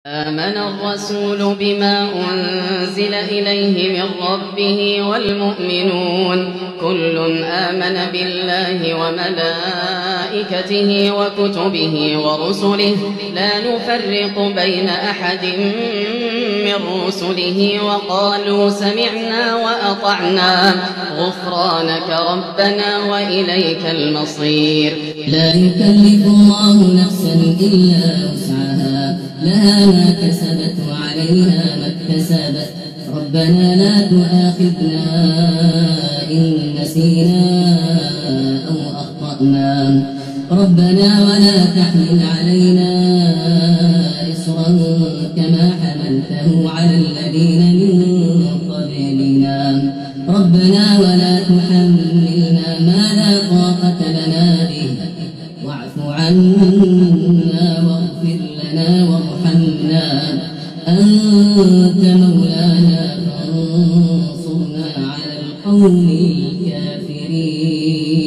آمن الرسول بما أنزل إليه من ربه والمؤمنون كل آمن بالله وملائكته وكتبه ورسله لا نفرق بين أحد من رسله وقالوا سمعنا وأطعنا غفرانك ربنا وإليك المصير. لا يكلف الله نفسا إلا وسعها لها ما كسبت وعليها ما اكتسبت ربنا لا تؤاخذنا إن نسينا أو أخطأنا ربنا ولا تحمل علينا إصرا كما حملته على الذين من قبلنا ربنا ولا تحملنا ما لا طاقة لنا به واعف عنا واغفر لنا وارحمنا أنت مولانا فانصرنا على القوم الكافرين.